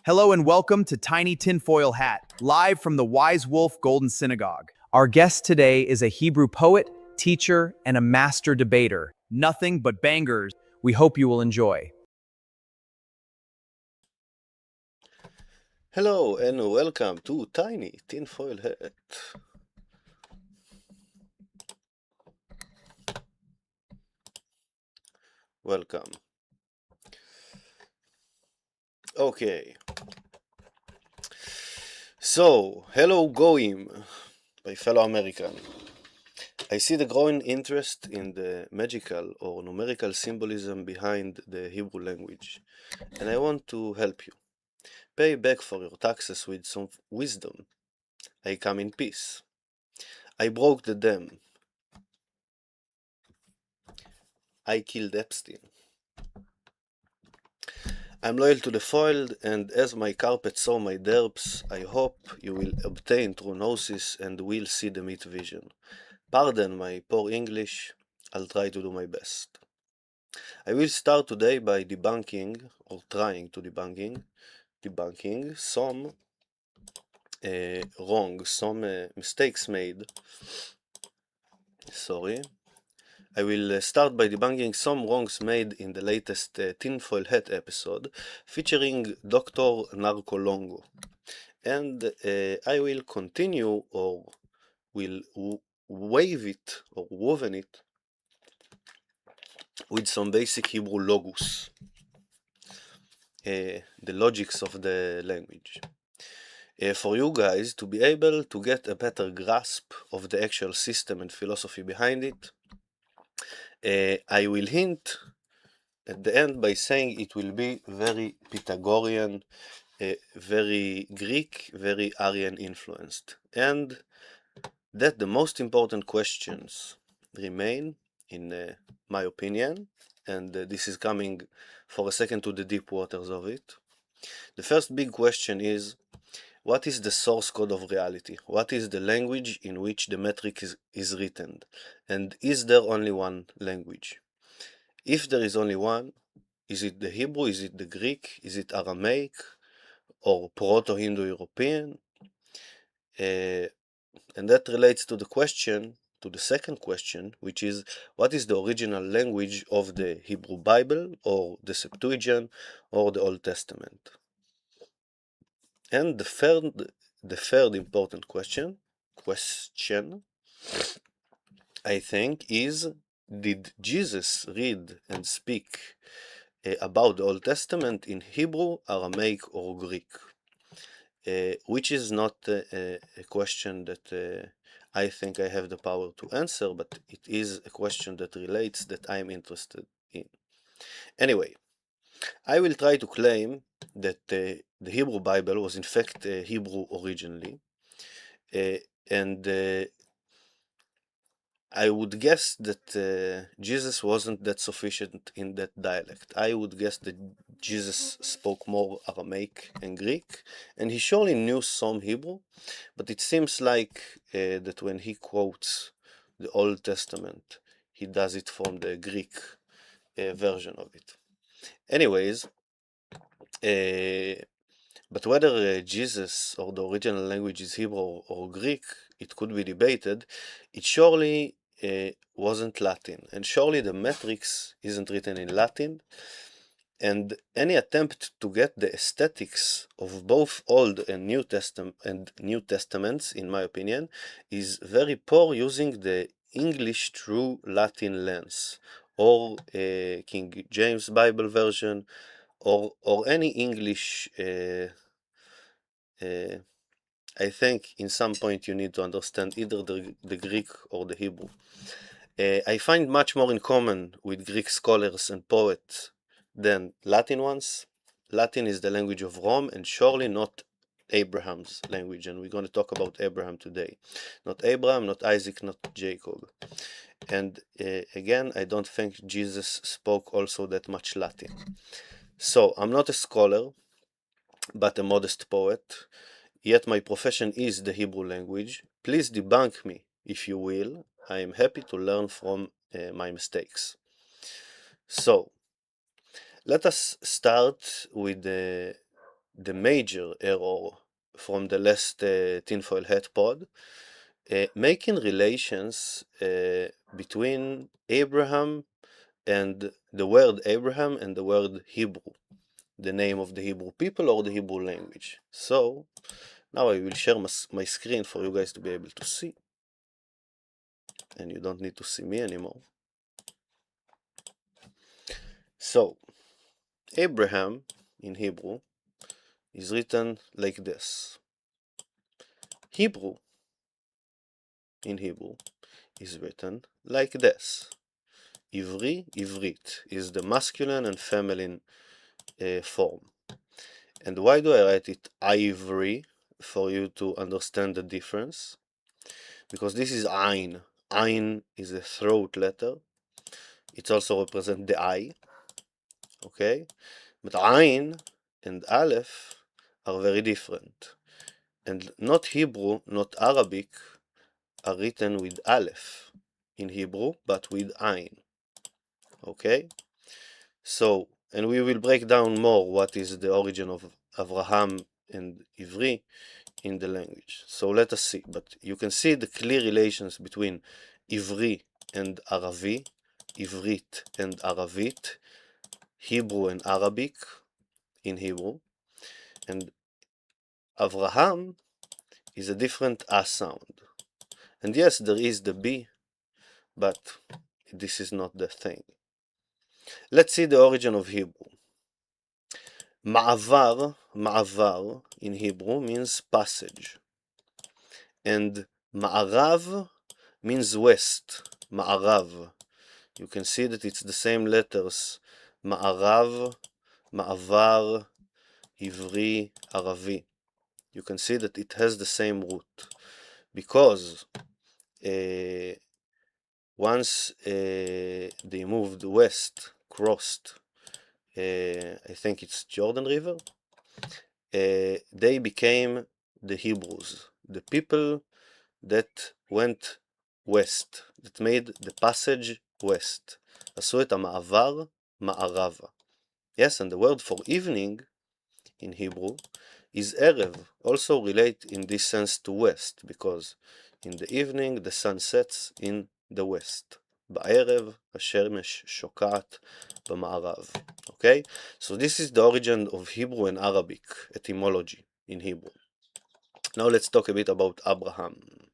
Hello and welcome to Tiny Tinfoil Hat, live from the Wise Wolf Golden Synagogue. Our guest today is a Hebrew poet, teacher, and a master debater. Nothing but bangers. We hope you will enjoy. Hello and welcome to Tiny Tinfoil Hat. Welcome. Okay. So, hello goyim, my fellow American. I see the growing interest in the magical or numerical symbolism behind the Hebrew language, and I want to help you. Pay back for your taxes with some wisdom. I come in peace. I broke the dam. I killed Epstein. I'm loyal to the foiled, and as my carpet saw my derps, I hope you will obtain true gnosis and will see the meat vision. Pardon my poor English, I'll try to do my best. I will start today by debunking, or trying to debunking some mistakes made. Sorry. I will start by debunking some wrongs made in the latest Tinfoil Hat episode featuring Dr Narco Longo. And I will continue or will wave it or woven it with some basic Hebrew logos, the logics of the language. For you guys to be able to get a better grasp of the actual system and philosophy behind it, I will hint at the end by saying it will be very Pythagorean, very Greek, very Arian influenced, and that the most important questions remain, in my opinion, and this is coming for a second to the deep waters of it. The first big question is, what is the source code of reality? What is the language in which the metric is written? And is there only one language? If there is only one, is it the Hebrew? Is it the Greek? Is it Aramaic? Or Proto-Indo-European? And that relates to the second question, which is, what is the original language of the Hebrew Bible, or the Septuagint, or the Old Testament? And the third important question, I think, is, did Jesus read and speak about the Old Testament in Hebrew, Aramaic, or Greek? Which is not a question that I think I have the power to answer, but it is a question that relates, that I am interested in. Anyway, I will try to claim that the Hebrew Bible was in fact Hebrew originally, and I would guess that Jesus wasn't that sufficient in that dialect. I would guess that Jesus spoke more Aramaic and Greek, and he surely knew some Hebrew, but it seems like that when he quotes the Old Testament, he does it from the Greek version of it. Anyways, but whether Jesus or the original language is Hebrew or Greek, it could be debated. It surely wasn't Latin, and surely the matrix isn't written in Latin, and any attempt to get the aesthetics of both Old and New Testaments, in my opinion, is very poor using the English through Latin lens, or King James Bible version, or any English. I think in some point you need to understand either the Greek or the Hebrew. I find much more in common with Greek scholars and poets than Latin ones. Latin is the language of Rome, and surely not Abraham's language, and we're going to talk about Abraham today. Not Abraham, not Isaac, not Jacob. And again, I don't think Jesus spoke also that much Latin. So I'm not a scholar, but a modest poet, yet my profession is the Hebrew language. Please debunk me, if you will. I am happy to learn from my mistakes. So, let us start with the major error from the last tinfoil hat pod, making relations between Abraham and the word Abraham and the word Hebrew, the name of the Hebrew people or the Hebrew language. So now I will share my screen for you guys to be able to see, and you don't need to see me anymore. So Abraham in Hebrew is written like this. Hebrew in Hebrew is written like this. Ivri, Ivrit is the masculine and feminine form. And why do I write it ivory? For you to understand the difference. Because this is Ein. Ein is a throat letter. It also represents the eye. Okay? But Ein and Aleph are very different. And not Hebrew, not Arabic are written with Aleph in Hebrew, but with Ein. Okay? So, and we will break down more what is the origin of Avraham and Ivri in the language. So let us see. But you can see the clear relations between Ivri and Aravi, Ivrit and Aravit, Hebrew and Arabic in Hebrew. And Avraham is a different A sound. And yes, there is the B, but this is not the thing. Let's see the origin of Hebrew. Ma'avar in Hebrew means passage. And Ma'arav means west. Ma'arav. You can see that it's the same letters. Ma'arav, Ma'avar, Ivri, Aravi. You can see that it has the same root. Because once they moved west, crossed, I think it's Jordan River, they became the Hebrews, the people that went west, that made the passage west. עשו את המעבר מערבה. Yes, and the word for evening in Hebrew is ערב, also relate in this sense to west, because in the evening the sun sets in the west. בערב השמש שוקעת במערב. Okay, so this is the origin of Hebrew and Arabic etymology in Hebrew. Now let's talk a bit about Abraham.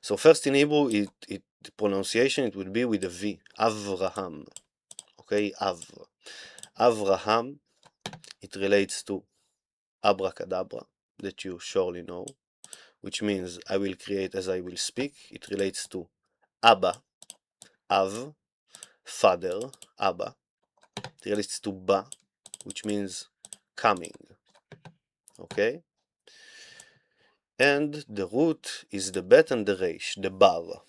So first in Hebrew, the pronunciation, it will be with a V, Avraham. Okay, Avraham, it relates to abracadabra, that you surely know, which means I will create as I will speak. It relates to Abba, Av, father, Abba. It relates to Ba, which means coming. Okay? And the root is the bet and the resh, the bar.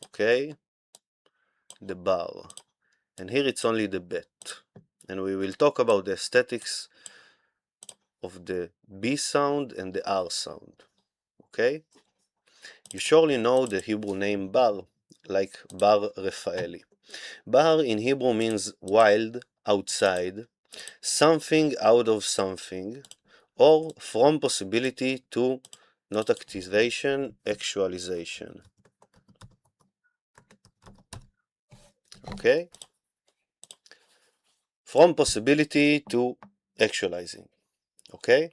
Okay? The bar. And here it's only the bet. And we will talk about the aesthetics of the B sound and the R sound. Okay? You surely know the Hebrew name Bar, like Bar Rafaeli. Bar in Hebrew means wild, outside, something out of something, or from possibility to not activation, actualization. Okay? From possibility to actualizing. Okay?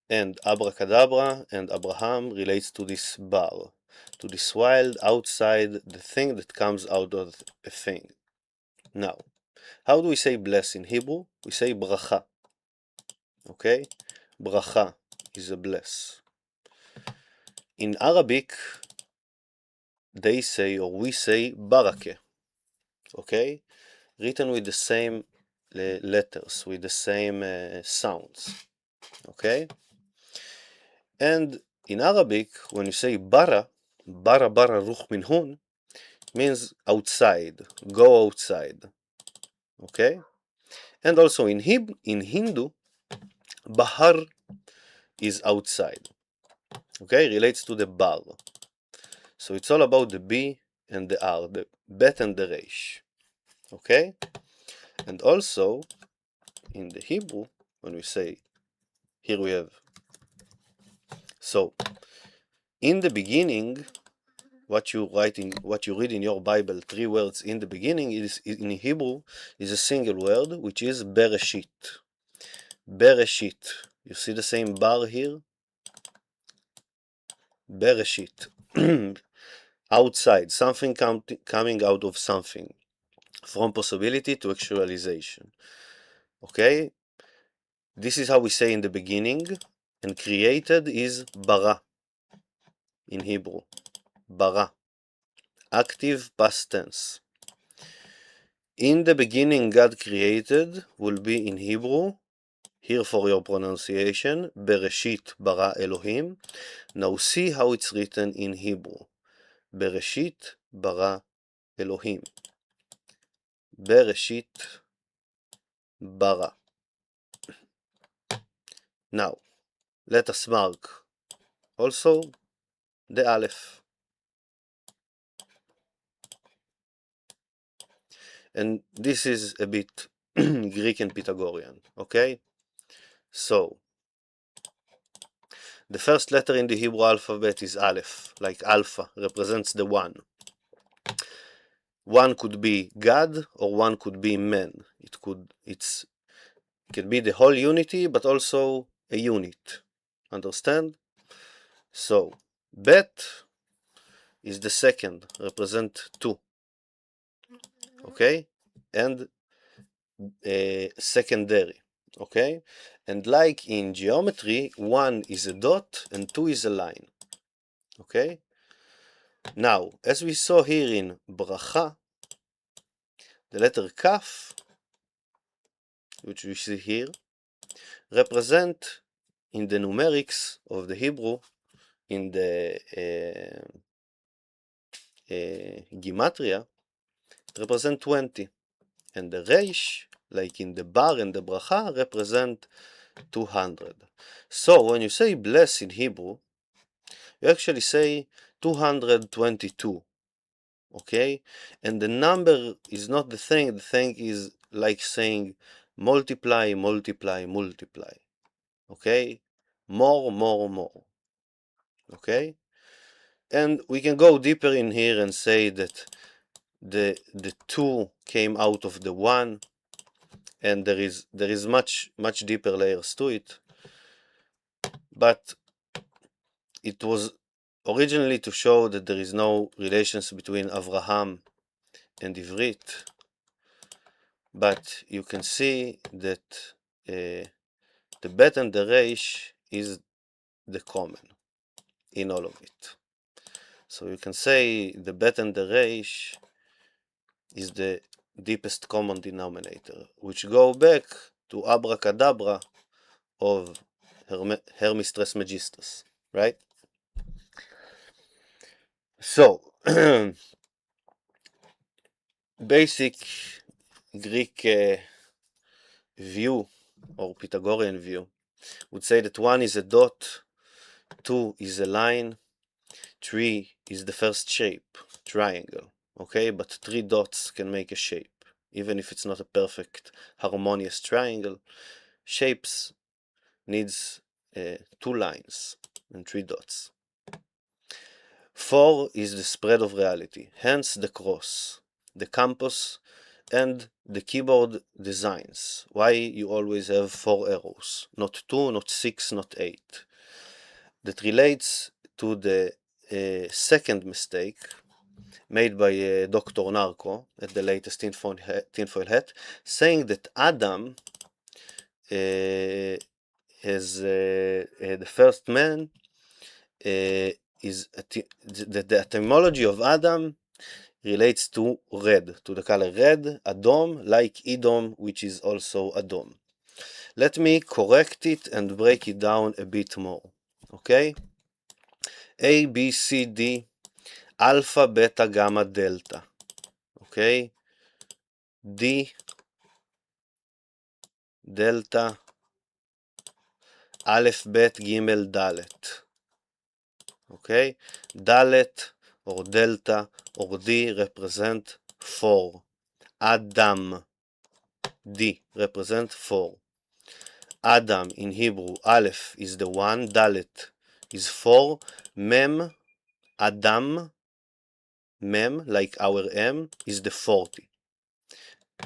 And abracadabra and Abraham relates to this bar, to this wild outside, the thing that comes out of a thing. Now, how do we say bless in Hebrew? We say bracha. Okay? Bracha is a bless. In Arabic, they say, or we say, barakeh. Okay? Written with the same letters, with the same sounds. Okay? And in Arabic, when you say bara ruch min hun, means outside, go outside. Okay? And also in Hindu, bahar is outside. Okay? Relates to the bar. So it's all about the B and the R, the bet and the resh. Okay? And also, in the Hebrew, when we say, here we have, so in the beginning, what you read in your Bible, 3 words in the beginning, is in Hebrew is a single word, which is bereshit. Bereshit. You see the same bar here? Bereshit. Outside, something coming out of something, from possibility to actualization. Okay? This is how we say in the beginning, and created is bara in Hebrew. Bara. Active past tense. In the beginning God created will be in Hebrew, here for your pronunciation, Bereshit bara Elohim. Now see how it's written in Hebrew. Bereshit bara Elohim. Bereshit bara. Now, let us mark also the Aleph. And this is a bit Greek and Pythagorean, okay? So, the first letter in the Hebrew alphabet is Aleph, like alpha, represents the one. One could be God or one could be man. It can be the whole unity, but also a unit. Understand? So, Bet is the second, represent 2. Okay? And secondary. Okay? And like in geometry, 1 is a dot and 2 is a line. Okay? Now, as we saw here in bracha, the letter kaf, which we see here, represent in the numerics of the Hebrew, in the gematria, represent 20. And the reish, like in the bar and the bracha, represent 200. So when you say bless in Hebrew, you actually say 222. Okay? And the number is not the thing is like saying multiply, multiply, multiply. Okay? More, more, more. Okay? And we can go deeper in here and say that the 2 came out of the 1, and there is much deeper layers to it. But it was originally to show that there is no relations between Avraham and Ivrit, but you can see that the bet and the reish is the common in all of it. So you can say the bet and the reish is the deepest common denominator, which go back to abracadabra of Hermistress Megistus, right? So, basic Greek view or Pythagorean view would say that 1 is a dot, 2 is a line, 3 is the first shape, triangle, okay? But 3 dots can make a shape, even if it's not a perfect harmonious triangle. Shapes needs 2 lines and 3 dots. 4 is the spread of reality, hence the cross, the campus, and the keyboard designs. Why you always have 4 arrows, not 2, not 6, not 8. That relates to the second mistake made by Dr. Narco at the latest tinfoil hat, saying that Adam as the first man is that the etymology of Adam relates to red, to the color red, Adom, like Edom, which is also Adom. Let me correct it and break it down a bit more. Okay? A, B, C, D, alpha, beta, gamma, delta. Okay? D, delta, aleph, bet, gimel, dalet. Okay? Dalet or delta or D represent 4. Adam. D represent 4. Adam in Hebrew, Aleph is the 1, Dalet is 4, Mem, Adam, Mem, like our M, is the 40.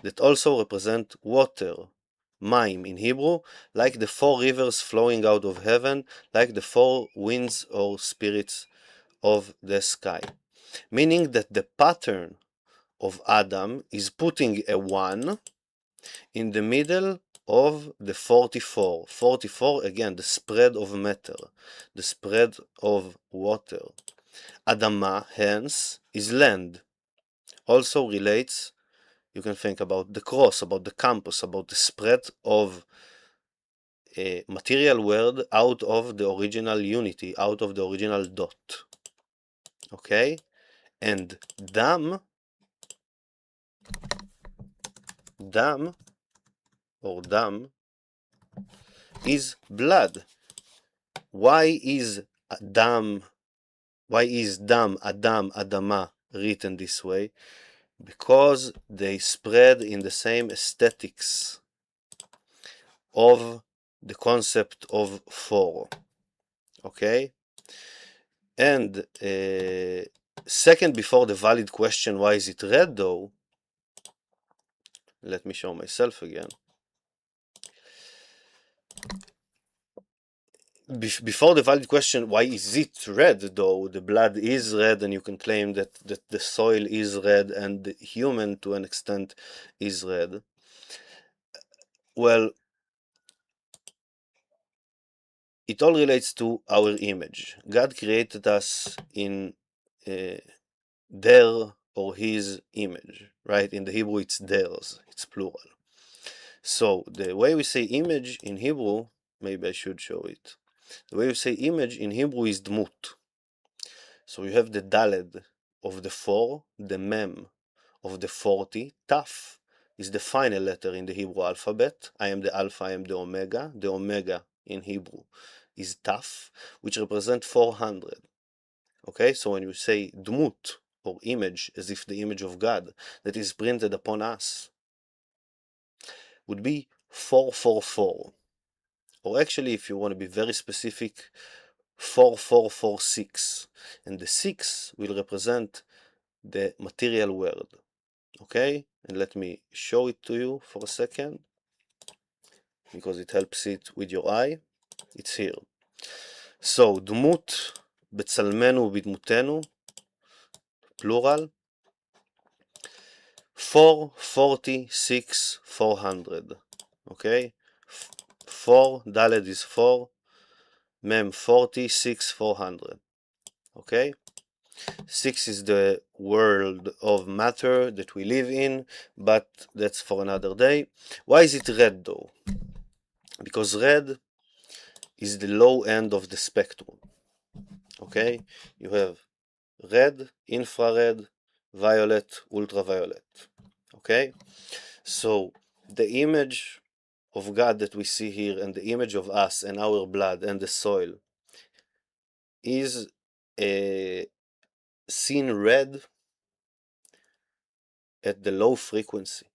That also represent water, Maim in Hebrew, like the 4 rivers flowing out of heaven, like the 4 winds or spirits of the sky. Meaning that the pattern of Adam is putting a 1 in the middle of the 44. 44, again, the spread of matter, the spread of water. Adama, hence, is land. Also relates, you can think about the cross, about the campus, about the spread of a material world out of the original unity, out of the original dot. Okay? And dam or dam is blood. Why is dam, Adam, Adama written this way? Because they spread in the same aesthetics of the concept of 4. Okay? And second, before the valid question, why is it red though? Let me show myself again. Before the valid question, why is it red though? The blood is red, and you can claim that the soil is red and the human to an extent is red. Well, it all relates to our image. God created us in their or his image, right? In the Hebrew it's theirs, it's plural. So the way we say image in Hebrew, maybe I should show it. The way we say image in Hebrew is dmut. So you have the daled of the 4, the mem of the 40, taf is the final letter in the Hebrew alphabet. I am the alpha, I am the omega. The omega in Hebrew is taf, which represent 400. Okay, so when you say dmut or image, as if the image of God that is printed upon us, would be 444. Or actually, if you want to be very specific, 4446. And the 6 will represent the material world. Okay, and let me show it to you for a second, because it helps it with your eye. It's here. So, דמות בצלמנו ובדמותנו, plural, 446, 400. Okay, 4, daled is 4, mem 46, 400. Okay, 6 is the world of matter that we live in, but that's for another day. Why is it red though? Because red is the low end of the spectrum. Okay, you have red, infrared, violet, ultraviolet. Okay, so the image of God that we see here and the image of us and our blood and the soil is seen red at the low frequency.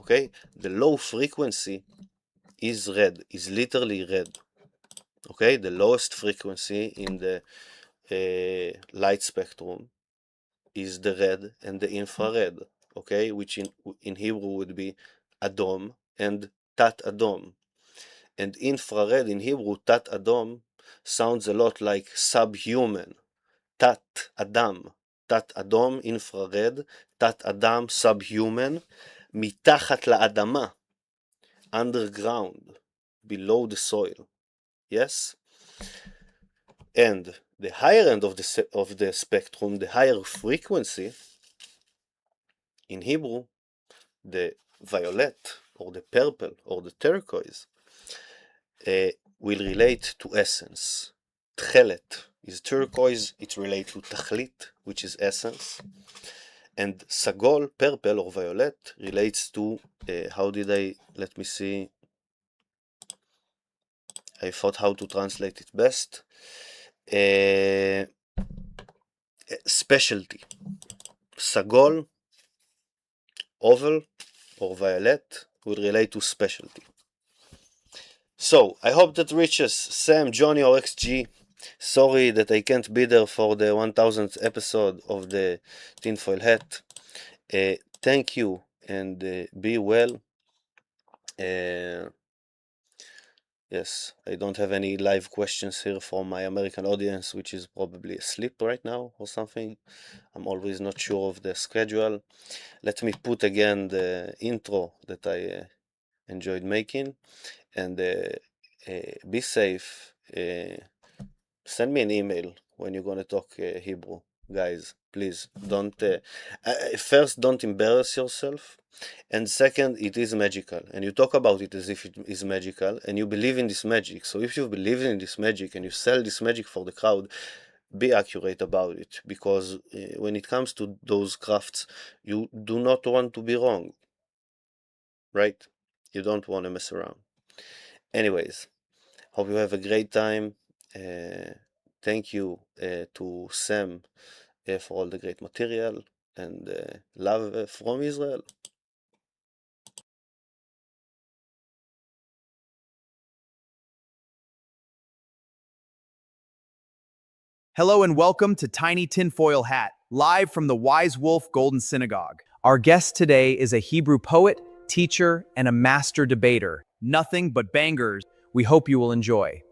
Okay, the low frequency is red, is literally red. Okay, the lowest frequency in the light spectrum is the red and the infrared. Okay, which in Hebrew would be adom and tat adom. And infrared in Hebrew, tat adom, sounds a lot like subhuman. Tat adam, tat adom, infrared, tat adam, subhuman, מתחת לאדמה, underground, below the soil. Yes? And the higher end of the spectrum, the higher frequency, in Hebrew, the violet or the purple or the turquoise will relate to essence. תכלת is turquoise, it relates to תכלית, which is essence. And סגול, purple or violet, relates to, let me see, I thought how to translate it best. Specialty. סגול, oval or violet, will relate to specialty. So, I hope that reaches Sam, Johnny, or XG. Sorry that I can't be there for the 1000th episode of the Tinfoil Hat. Thank you and be well. Yes, I don't have any live questions here from my American audience, which is probably asleep right now or something. I'm always not sure of the schedule. Let me put again the intro that I enjoyed making, and be safe. Send me an email when you're gonna talk Hebrew, guys. Please don't. First, don't embarrass yourself, and second, it is magical, and you talk about it as if it is magical, and you believe in this magic. So if you believe in this magic and you sell this magic for the crowd, be accurate about it, because when it comes to those crafts, you do not want to be wrong, right? You don't want to mess around. Anyways, hope you have a great time. Thank you to Sam for all the great material, and love from Israel. Hello and welcome to Tiny Tinfoil Hat, live from the Wise Wolf Golden Synagogue. Our guest today is a Hebrew poet, teacher, and a master debater. Nothing but bangers. We hope you will enjoy.